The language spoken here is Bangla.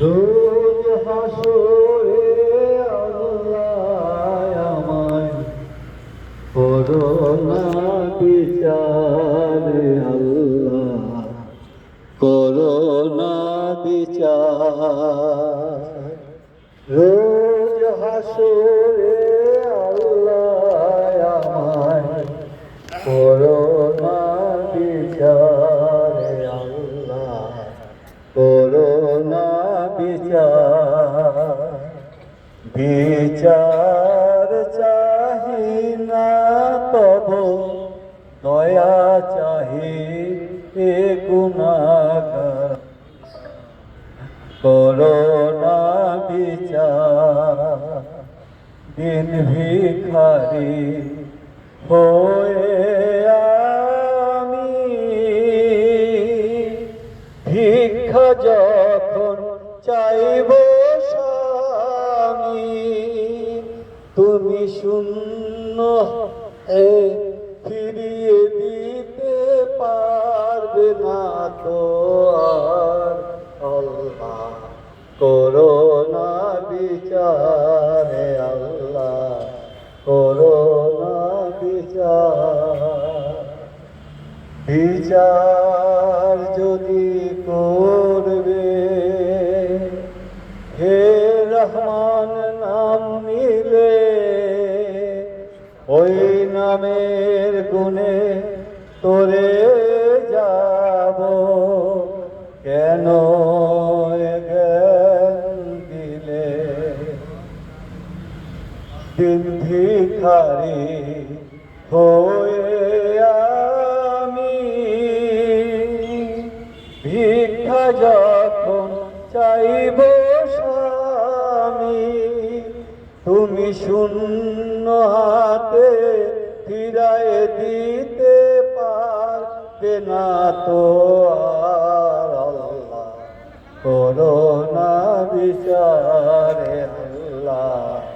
রোজ হাসরে আল্লাহ আমায় করোনা বিচার, আল্লাহ করোনা বিচার। রোজ হাসরে আল্লাহ আমায় করোনা বিচার, আল্লাহ করোনা বিচার। বিচার চাহি না তব দয়া চাহি এ গুনাহগার, করোনা বিচার। দিন ভিখারি হয়ে আমি ভিক্ষা যখন চাইব স্বামী, তুমি শূন্য ফিরিয়ে দিতে পারবে না তো আর, আল্লাহ করোনা বিচার, আল্লাহ করোনা বিচার। বিচার যদি করবে হে রহমান নাম নিলে, ওই নামের গুণে তোরে যাব, কেন জ্ঞান দিলে। দিন ভিখারি হয়ে আমি ভিক্ষা যখন চাইব স্বামী, তুমি শূন্য হাতে ফিরায় দিতে পারবে না তো আর, আল্লাহ করোনা বিচার, আল্লাহ